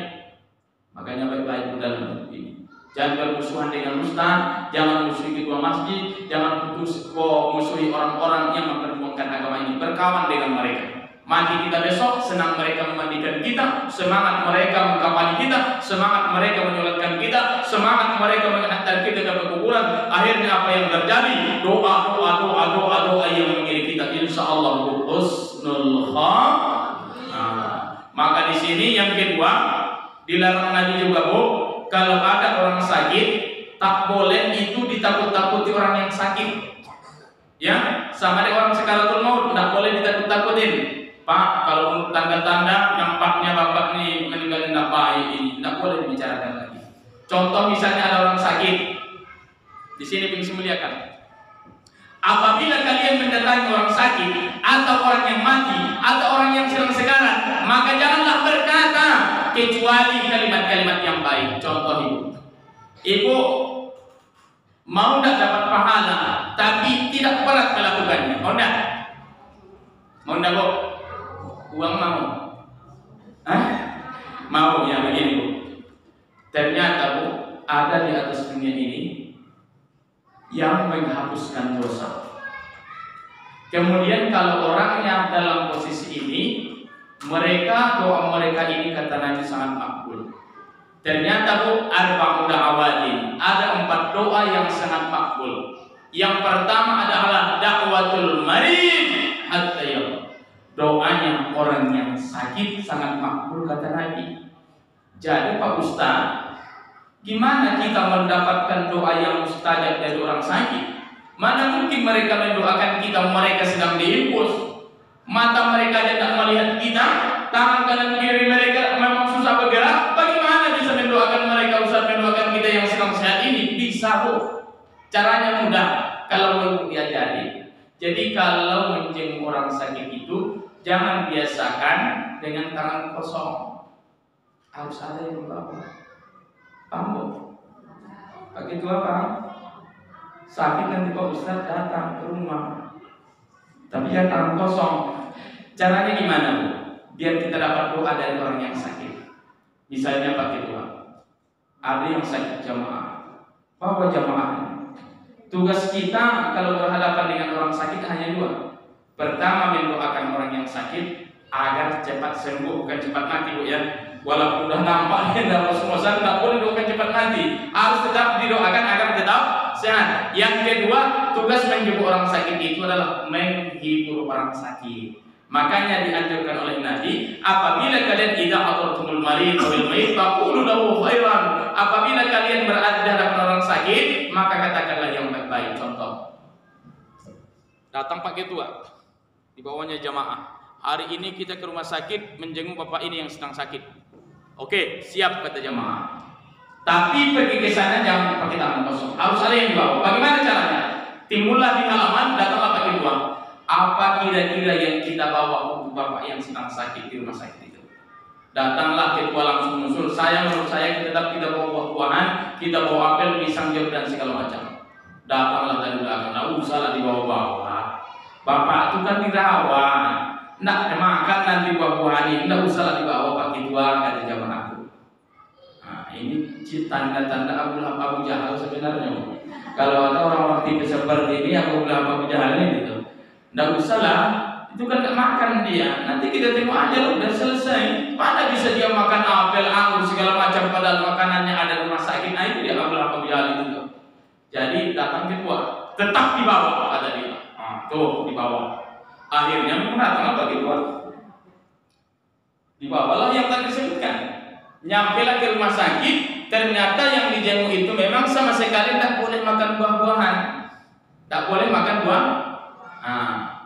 Makanya baik-baik dalam hidup ini. Jangan bermusuhan dengan ustaz, jangan musuhi ketua masjid, jangan musuhi orang-orang yang memperjuangkan agama ini. Berkawan dengan mereka. Mati kita besok, senang mereka memandikan kita, semangat mereka mengkapani kita, semangat mereka menyolatkan kita, semangat mereka menghantar kita ke pekuburan. Akhirnya apa yang terjadi? Doa yang mengiringi kita. Insya Allah husnul khatimah. sini. Yang kedua, dilarang Nabi juga, Bu, kalau ada orang sakit, tak boleh itu ditakut-takuti orang yang sakit. Ya, sama ada orang sekaratul maut, tidak boleh ditakut-takutin. Pak, kalau tanda-tanda nampaknya bapak ini meninggal tidak baik ini, tidak boleh dibicarakan lagi. Contoh misalnya ada orang sakit, di sini ingin muliakan. Apabila kalian mendatangi orang sakit atau orang yang mati atau orang yang sedang sekarat, maka janganlah berkata kecuali kalimat-kalimat yang baik. Contoh ibu mau tidak dapat pahala tapi tidak pernah melakukannya. Mau tidak? Mau tidak, Bu? Uang mau? Hah? Mau ya begini, Bu. Ternyata, Bu, ada di atas dunia ini yang menghapuskan dosa. Kemudian kalau orang yang dalam posisi ini, doa mereka ini kata Nabi sangat makbul. Ternyata, Bu, arba'u da'awatin, ada 4 doa yang sangat makbul. Yang pertama adalah da'watul marid hatta yaqum. Doanya orang yang sakit sangat makbul kata Nabi. Jadi Pak Ustaz, gimana kita mendapatkan doa yang mustajab dari orang sakit? Mana mungkin mereka mendoakan kita, mereka sedang diinfus, mata mereka tidak melihat kita, tangan kanan kiri mereka memang susah bergerak. Bagaimana bisa mendoakan mereka, Ustaz, mendoakan kita yang sedang sehat ini? Bisa, Bu. Caranya mudah, kalau mau diajari. Jadi kalau menjenguk orang sakit itu jangan biasakan dengan tangan kosong. Harus ada yang membawa. Paham? Pak Ketua, paham? Sakit nanti Pak Ustaz datang ke rumah, tapi jangan tangan kosong. Caranya gimana, Bu? Biar kita dapat doa dari orang yang sakit. Misalnya Pak Ketua, ada yang sakit jamaah, bawa jamaah. Tugas kita kalau berhadapan dengan orang sakit hanya 2. Pertama, mendoakan orang yang sakit agar cepat sembuh, bukan cepat mati, Bu, ya. Walaupun sudah nampaknya dalam semua tidak boleh doakan cepat mati, harus tetap didoakan agar tetap sehat. Yang kedua, tugas menjenguk orang sakit itu adalah menghibur orang sakit. Makanya dianjurkan oleh Nabi, apabila kalian idza hadartumul marid wal mayit faqulu lahu khairan. Apabila kalian berada di hadapan orang sakit, maka katakanlah yang baik-baik. Contoh, datang Pak Ketua, di bawahnya jamaah. Hari ini kita ke rumah sakit menjenguk bapak ini yang sedang sakit. Oke, siap kata jamaah. Tapi pergi ke sana jangan pakai tangan kosong. Harus ada yang dibawa. Bagaimana caranya? Timbullah di halaman, datanglah Pak Ketua. Apa kira-kira yang kita bawa untuk bapak yang sedang sakit di rumah sakit itu? Datanglah Ketua langsung muncul. Menurut saya tetap kita bawa buah-buahan, kita bawa apel, pisang, jeruk dan segala macam. Datanglah dari belakang. Tidak usahlah dibawa-bawa. Bapak itu kan dirawat. Tidak makan nanti buah-buahan ini, tidak usahlah dibawa Pak Ketua, kata jamaah aku. Nah, ini tanda-tanda Abu Jahal sebenarnya. Kalau ada orang-orang tipe seperti ini, Abu Jahal ini gitu, tidak usahlah, itu kan tidak makan dia. Nanti kita tengok aja, udah selesai. Mana bisa dia makan apel, anggur segala macam, padahal makanannya ada di rumah sakit. Nah itu dia Abu Jahal itu. Jadi datang Ketua, tetap dibawa, kata dia. Tuh dibawa. Akhirnya datanglah Pak Ketua. Dibawalah yang tadi disebutkan. Nyampelah ke rumah sakit, ternyata yang dijenguk itu memang sama sekali tak boleh makan buah-buahan. Tak boleh makan buah.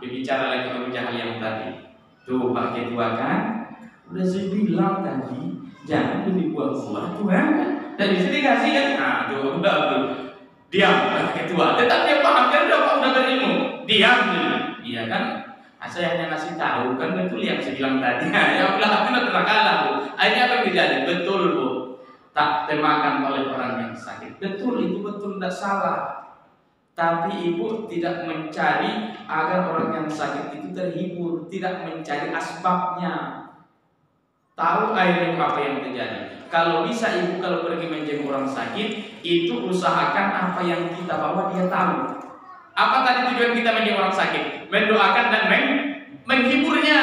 Berbicara lagi Abu Jahal yang tadi. Tuh Pak Ketua kan, udah saya bilang tadi, jangan beli buah-buah Tuhan. Dan bisa dikasih kan? Tuh udah tuh. Diam Pak Ketua. Tetap dia paham kan udah berilmu. Diam. Iya kan? Saya hanya ngasih tahu kan betul yang saya bilang tadi. Ya udah aku tidak kalah, Bu. Akhirnya apa yang terjadi? Betul, Bu. Tak temakan oleh orang yang sakit. Betul, itu betul, tidak salah. Tapi ibu tidak mencari agar orang yang sakit itu terhibur, tidak mencari asbabnya. Tahu akhirnya apa yang terjadi. Kalau bisa ibu kalau pergi menjenguk orang sakit, itu usahakan apa yang kita bawa dia tahu. Apa tadi tujuan kita menjenguk orang sakit? Mendoakan dan menghiburnya.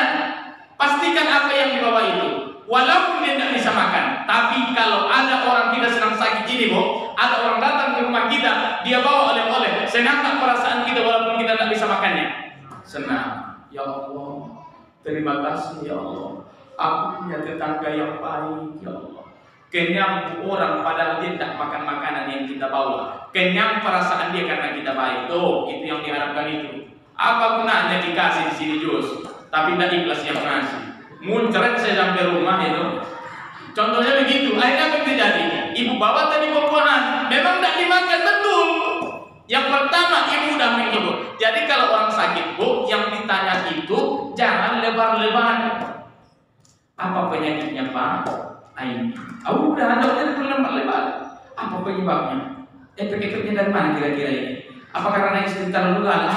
Pastikan apa yang dibawa itu. Walaupun dia tidak bisa makan, tapi kalau ada orang kita sedang sakit ini, Bu, ada orang datang ke rumah kita, dia bawa oleh-oleh, senang tak perasaan kita walaupun kita tidak bisa makannya? Senang. Ya Allah, terima kasih ya Allah. Aku punya tetangga yang baik, ya Allah. Kenyang orang padahal dia tidak makan makanan yang kita bawa. Kenyang perasaan dia karena kita baik. Tuh, itu yang diharapkan itu. Apa gunanya dikasih di sini jus, tapi tidak ikhlas yang ngasih. Muncrat saya sampai rumah itu. Contohnya begitu. Akhirnya apa yang terjadi? Ibu bawa tadi buah-buahan, memang tidak dimakan betul. Yang pertama ibu udah menghibur. Jadi kalau orang sakit bu, yang ditanya itu jangan lebar-lebar. Apa penyakitnya Pak? Ini. Oh, udah ada yang lebar-lebar. Apa penyebabnya? Efek-efeknya dari mana kira-kira ini? Apa karena istri terlalu galak?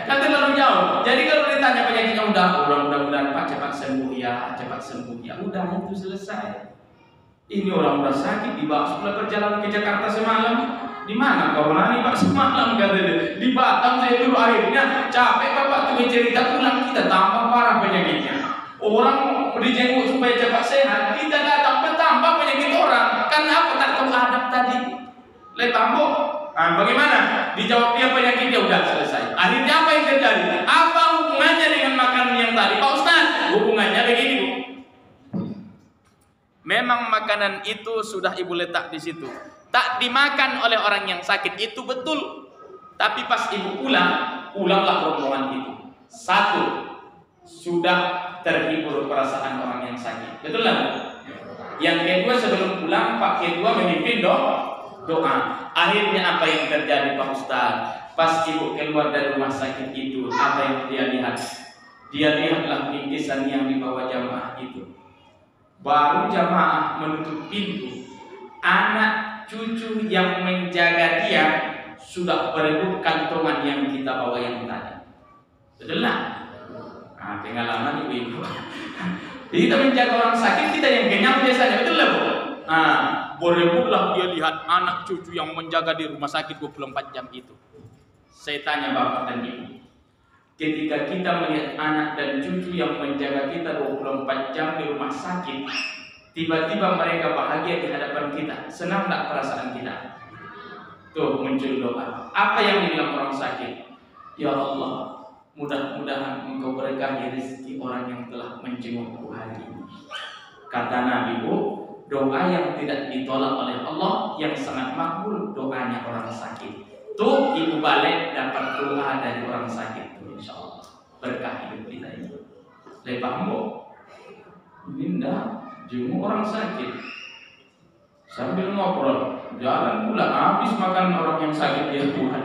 Kan terlalu jauh. Jadi kalau ditanya penyakitnya udah, mudah-mudahan Pak cepat sembuh ya, cepat sembuh ya. Udah itu selesai. Ini orang udah sakit dibawa setelah perjalanan ke Jakarta semalam. Di mana kau nani Pak semalam katanya? Di Batam saya dulu akhirnya capek Bapak tuh cerita pulang kita tambah parah penyakitnya. Orang dijenguk supaya cepat sehat, kita datang bertambah penyakit orang. Karena apa? Tak tahu adab tadi. Letambok. Nah, bagaimana? Dijawab dia penyakitnya udah selesai. Akhirnya apa yang terjadi? Apa hubungannya dengan makanan yang tadi? Pak Ustaz, hubungannya begini Bu. Memang makanan itu sudah ibu letak di situ. Tak dimakan oleh orang yang sakit itu betul. Tapi pas ibu pulanglah rombongan itu. Satu, sudah terhibur perasaan orang yang sakit. Betul lah Bu? Yang kedua sebelum pulang Pak kedua memimpin doa. Akhirnya apa yang terjadi Pak Ustaz? Pas ibu keluar dari rumah sakit itu, apa yang dia lihat? Dia lihatlah bingkisan yang dibawa jamaah itu. Baru jamaah menutup pintu, anak cucu yang menjaga dia sudah berebut kantongan yang kita bawa yang tadi. Betul lah? Nah, pengalaman ibu-ibu. Jadi kita menjaga orang sakit, kita yang kenyang biasanya. Betul lah Bu? Nah, berebutlah dia lihat anak cucu yang menjaga di rumah sakit 24 jam itu. Saya tanya Bapak dan Ibu, ketika kita melihat anak dan cucu yang menjaga kita 24 jam di rumah sakit, tiba-tiba mereka bahagia di hadapan kita, senang tak perasaan kita? Tuh muncul doa. Apa yang dibilang orang sakit? Ya Allah, mudah-mudahan Engkau berkahi rezeki orang yang telah menjengukku hari ini. Kata Nabi Bu, doa yang tidak ditolak oleh Allah yang sangat makbul doanya orang sakit. Tuh ibu balik dapat doa dari orang sakit tuh insya Allah berkah hidup kita ini. Lepas Bu, ini ndak jenguk orang sakit sambil ngobrol jalan pula habis makan orang yang sakit dia buat.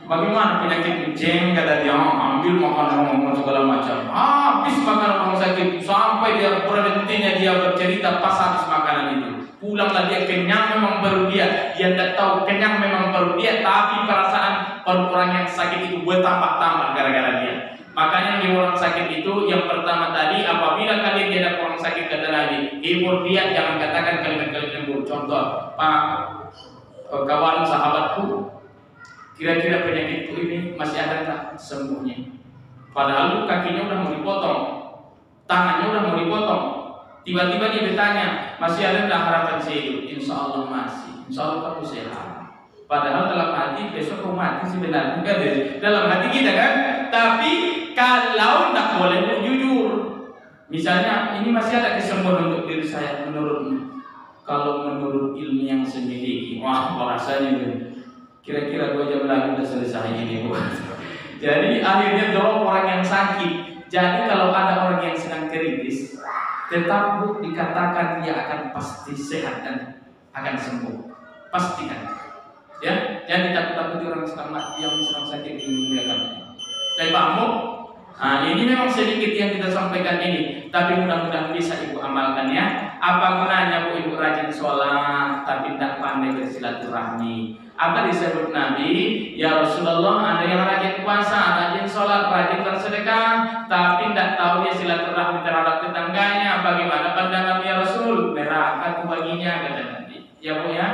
Bagaimana penyakit kucing kata dia ambil makan segala macam. Habis makan orang sakit sampai dia berhentinya dia bercerita pas habis makanan itu. Pulanglah dia kenyang memang baru dia tidak tahu kenyang memang baru dia, tapi perasaan orang yang sakit itu bertambah-tambah gara-gara dia. Makanya di orang sakit itu yang pertama tadi, apabila kalian dihadap orang sakit kata Nabi, hibur dia, jangan katakan kalimat-kalimat buruk. Contoh, Pak kawan sahabatku, kira-kira penyakitku ini masih ada tak sembuhnya? Padahal kakinya udah mau dipotong, tangannya udah mau dipotong. Tiba-tiba dia bertanya, masih ada tak harapan saya hidup? Insya Allah masih, insya Allah kamu sehat. Padahal dalam hati besok kamu mati sebenarnya, dalam hati kita kan. Tapi kalau tak boleh jujur, misalnya ini masih ada kesembuhan untuk diri saya menurutmu. Kalau menurut ilmu yang saya miliki, wah rasanya kira-kira 2 jam lagi sudah selesai ini. Jadi akhirnya drop orang yang sakit. Jadi kalau ada orang yang sedang kritis, tetap Bu dikatakan dia akan pasti sehat dan akan sembuh. Pastikan. Ya, jangan ditakut-takuti orang yang sedang sakit ini akan. Lepamu. Nah, ini memang sedikit yang kita sampaikan ini, tapi mudah-mudahan bisa Ibu amalkan ya. Apa gunanya Bu Ibu rajin sholat tapi tidak pandai bersilaturahmi? Apa disebut Nabi? Ya Rasulullah, ada yang rajin puasa, rajin sholat, rajin bersedekah, tapi tidak tahu dia silaturahmi terhadap tetangganya. Bagaimana pandangan ya Rasul? Neraka baginya kata Nabi. Ya Bu ya.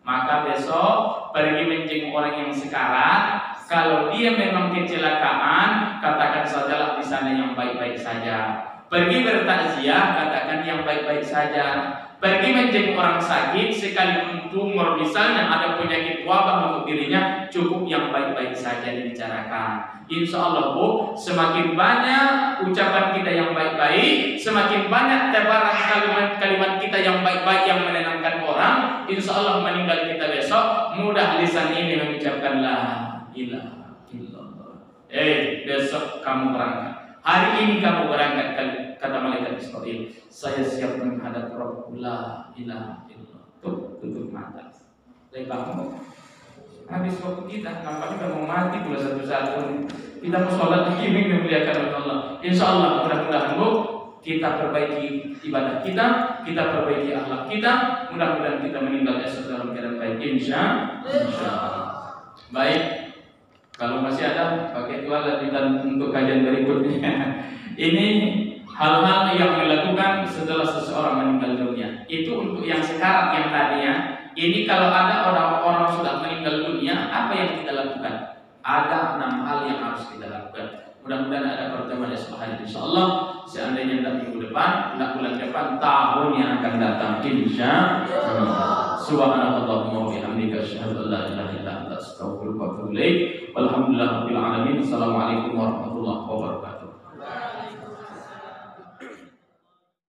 Maka besok pergi menjenguk orang yang sekarat. Kalau dia memang kecelakaan, katakan sajalah di sana yang baik-baik saja. Pergi bertakziah, katakan yang baik-baik saja. pergi menjenguk orang sakit sekalipun tumor misalnya ada penyakit wabah untuk dirinya, cukup yang baik-baik saja dibicarakan. Insya Allah Bu, semakin banyak ucapan kita yang baik-baik, semakin banyak tebaran kalimat-kalimat kita yang baik-baik yang menenangkan orang, insya Allah meninggal kita besok mudah lisan ini mengucapkan la ilaha illallah. Besok kamu berangkat, hari ini kamu berangkat, kata malaikat Israil, saya siap menghadap Rabb, la ilaha illallah. Tutup mata, lepas habis waktu kita, nampaknya kita mau mati pula satu-satu. Kita mau sholat lagi memuliakan Allah. Insya Allah mudah-mudahan Bu, kita perbaiki ibadah kita perbaiki akhlak kita, mudah-mudahan kita meninggal esok dalam keadaan baik. Insya Allah. Baik, kalau masih ada pakai tuala untuk kajian berikutnya. Ini hal-hal yang dilakukan setelah seseorang meninggal dunia. Itu untuk yang sekarang, yang tadinya. Ini kalau ada orang-orang sudah meninggal dunia, apa yang kita lakukan? Ada 6 hal yang harus kita lakukan. Mudah-mudahan ada pertemuan esok hari insyaallah. Seandainya tidak minggu depan, tidak bulan depan, tahun yang akan datang insyaallah. Subhanallahumma wa bihamdika asyhadu an la ilaha illa anta astaghfiruka wa atubu ilaik. Walhamdulillahirabbil alamin. Assalamualaikum warahmatullahi wabarakatuh.